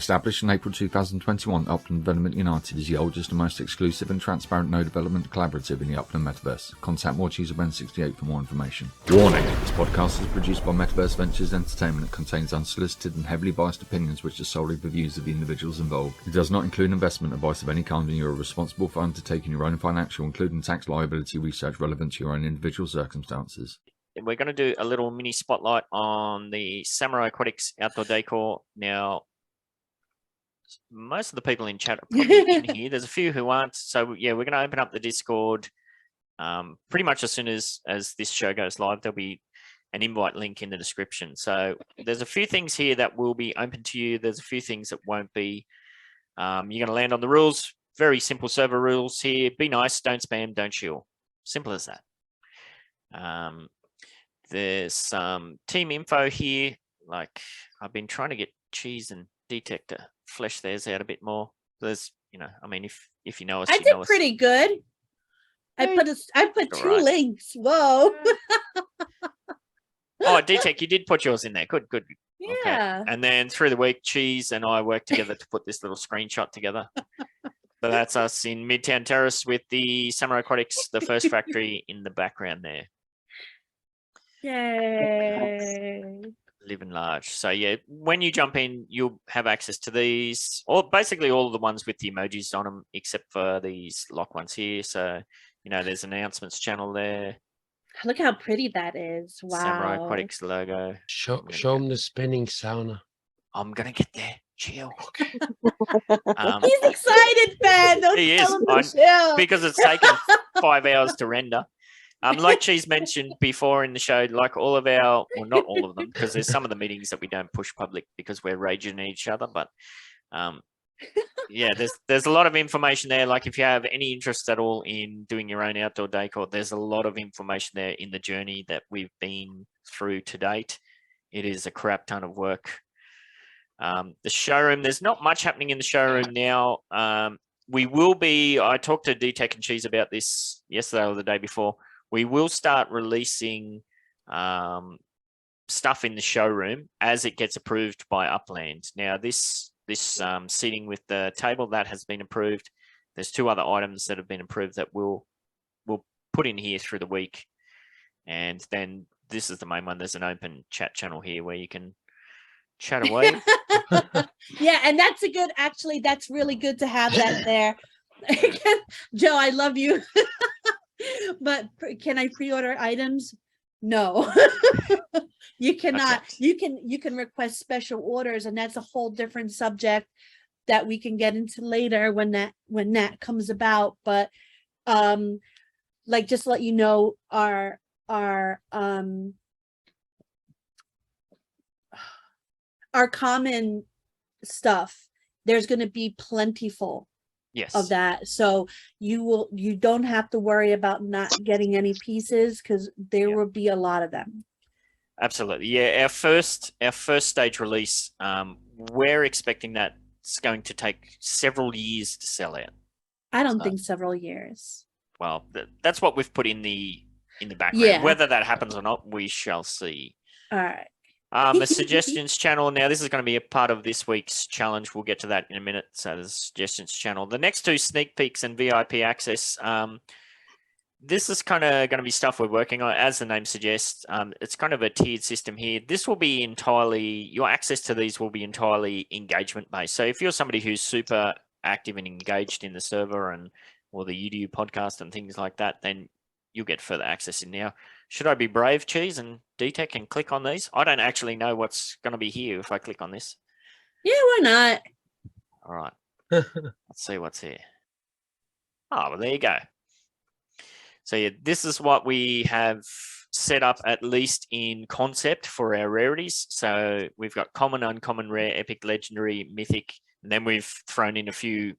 Established in April 2021, Upland Development United is the oldest and most exclusive and transparent no development collaborative in the Upland Metaverse. Contact Morecheese at 68 for more information. Warning! This podcast is produced by Metaverse Ventures Entertainment and contains unsolicited and heavily biased opinions which are solely the views of the individuals involved. It does not include investment advice of any kind, and you are responsible for undertaking your own financial, including tax liability research relevant to your own individual circumstances. We're going to do a little mini spotlight on the Samurai Aquatics Outdoor Decor. Now, most of the people in chat are probably in here. There's a few who aren't. So, yeah, we're going to open up the Discord pretty much as soon as this show goes live. There'll be an invite link in the description. So there's a few things here that will be open to you. There's a few things that won't be. You're going to land on the rules. Very simple server rules here. Be nice, don't spam, don't shill. Simple as that. There's some team info here. Like, I've been trying to get Cheese and D-Tech to flesh theirs out a bit more. There's, I mean, if you know us, I did pretty good. I put two links. Whoa. Oh, D-Tech, you did put yours in there. Good. Yeah. Okay. And then through the week, Cheese and I worked together to put this little screenshot together. So that's us in Midtown Terrace with the Samurai Aquatics, the first factory in the background there. Yay. Living large. So yeah, when you jump in, you'll have access to these, or basically all of the ones with the emojis on them, except for these lock ones here. So, there's an announcements channel there. Look how pretty that is. Wow. Samurai Aquatics logo. Show them the spinning sauna. I'm going to get there. Chill. He's excited, Ben. Don't he tell him is. to chill. Because it's taken 5 hours to render. Like Cheese mentioned before in the show, like all of our, well, not all of them, because there's some of the meetings that we don't push public because we're raging at each other. But yeah, there's a lot of information there. Like if you have any interest at all in doing your own outdoor decor, there's a lot of information there in the journey that we've been through to date. It is a crap ton of work. The showroom, there's not much happening in the showroom now. We will be, I talked to D-Tech and Cheese about this yesterday or the day before. We will start releasing stuff in the showroom as it gets approved by Upland. Now, this seating with the table, that has been approved. There's 2 other items that have been approved that we'll put in here through the week. And then this is the main one. There's an open chat channel here where you can chat away. Yeah, and that's that's really good to have that there. Joe, I love you. But can I pre-order items? No. You cannot. Okay. You can request special orders, and that's a whole different subject that we can get into later when that comes about. But like, just to let you know, our common stuff, there's going to be plentiful. Yes. Of that, so you don't have to worry about not getting any pieces, because there will be a lot of them. Absolutely, yeah. Our first stage release, we're expecting that it's going to take several years to sell out. I don't think several years. Well, that's what we've put in the background. Yeah. Whether that happens or not, we shall see. All right. The suggestions channel. Now, this is going to be a part of this week's challenge. We'll get to that in a minute. So the suggestions channel. The next 2 sneak peeks and VIP access. This is kind of going to be stuff we're working on. As the name suggests, it's kind of a tiered system here. This will be your access to these will be entirely engagement based. So if you're somebody who's super active and engaged in the server or the UDU podcast and things like that, then you'll get further access in now. Should I be brave, Cheese and D-Tech, and click on these? I don't actually know what's going to be here if I click on this. Yeah, why not? All right. Let's see what's here. Oh, well, there you go. So yeah, this is what we have set up, at least in concept, for our rarities. So we've got common, uncommon, rare, epic, legendary, mythic, and then we've thrown in a few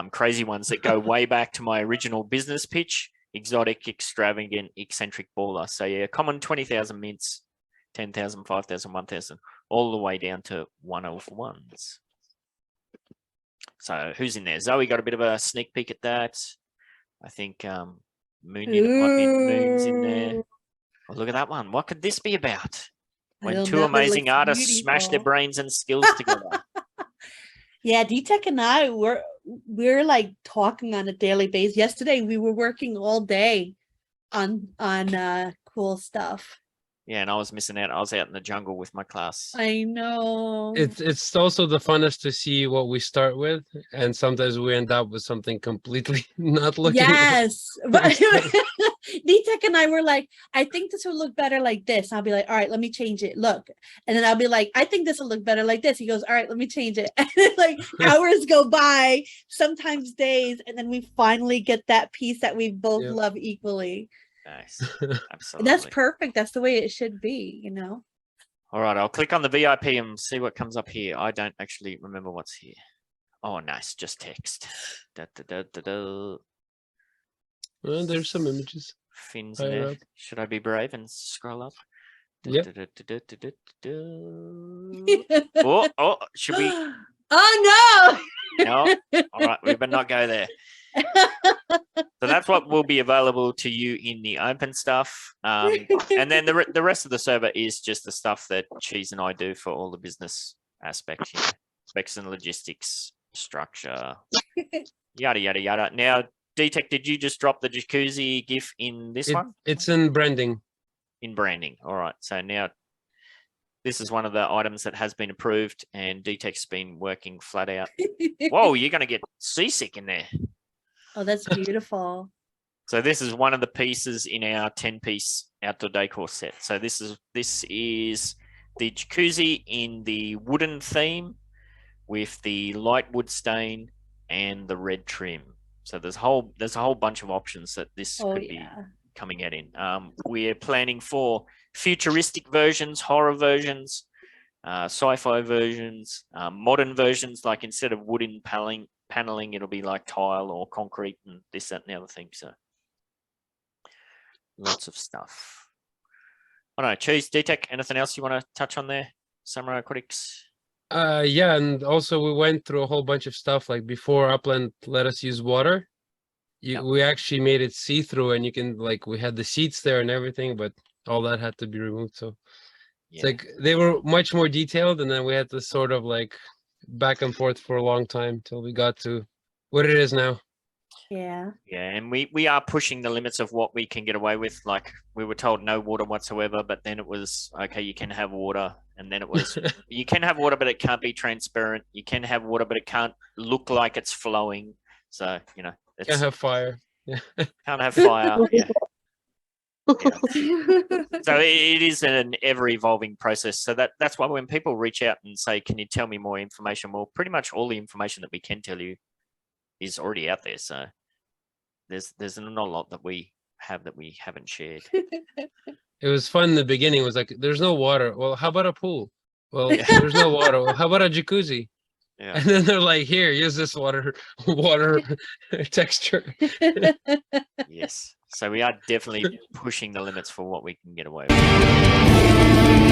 crazy ones that go way back to my original business pitch. Exotic, extravagant, eccentric, baller. So yeah, common 20,000 mints, 10,000, 5,000, 1,000, all the way down to 101s. So who's in there? Zoe got a bit of a sneak peek at that. I think Moon's in there. Oh, look at that one. What could this be about? When 2 amazing artists smash their brains and skills together. Yeah, D-Tech and I we're like talking on a daily basis. Yesterday we were working all day on cool stuff. Yeah, and I was missing out. I was out in the jungle with my class. I know. It's also the funnest to see what we start with, and sometimes we end up with something completely not looking. Yes, but D-Tech and I were like, I think this will look better like this. I'll be like, all right, let me change it. Look, and then I'll be like, I think this will look better like this. He goes, all right, let me change it. And then, like hours go by, sometimes days, and then we finally get that piece that we both love equally. Nice, And absolutely. that's perfect. That's the way it should be, you know. All right, I'll click on the VIP and see what comes up here. I don't actually remember what's here. Oh, nice, just text. Da, da, da, da, da. Well, there's some images. Fins Higher there. up. Should I be brave and scroll up? Yep. Da, da, da, da, da, da, da. Oh, should we? Oh no! No. All right, we better not go there. So that's what will be available to you in the open stuff. And then the rest of the server is just the stuff that Cheese and I do for all the business aspects, specs and logistics, structure, yada, yada, yada. Now, D-Tech, did you just drop the jacuzzi GIF in this one? It's in branding. In branding. All right. So now this is one of the items that has been approved and D-Tech's been working flat out. Whoa, you're going to get seasick in there. Oh, that's beautiful. So this is one of the pieces in our 10-piece outdoor decor set. So this is the jacuzzi in the wooden theme with the light wood stain and the red trim. So there's a whole bunch of options that this could be coming out in. We're planning for futuristic versions, horror versions, sci-fi versions, modern versions, like instead of wooden paneling, it'll be like tile or concrete and this, that, and the other thing. So lots of stuff. I don't know, Cheese, D-Tech, anything else you want to touch on there? Samurai Aquatics? Yeah, and also we went through a whole bunch of stuff. Like before Upland let us use water, we actually made it see-through, and you can, like, we had the seats there and everything, but all that had to be removed. So it's like they were much more detailed, and then we had to sort of like back and forth for a long time till we got to what it is now. Yeah. Yeah, and we are pushing the limits of what we can get away with. Like we were told no water whatsoever, but then it was okay, you can have water, and then it was you can have water, but it can't be transparent. You can have water, but it can't look like it's flowing. So it's, Can't have fire. Yeah. Can't have fire. Yeah. So it is an ever evolving process. So that's why when people reach out and say, "Can you tell me more information?" Well, pretty much all the information that we can tell you is already out there. So there's not a lot that we have that we haven't shared. It was fun in the beginning. It was like, there's no water. Well, how about a pool? Well, there's no water. Well, how about a jacuzzi? Yeah. And then they're like, here, use this water texture. Yes. So we are definitely pushing the limits for what we can get away with.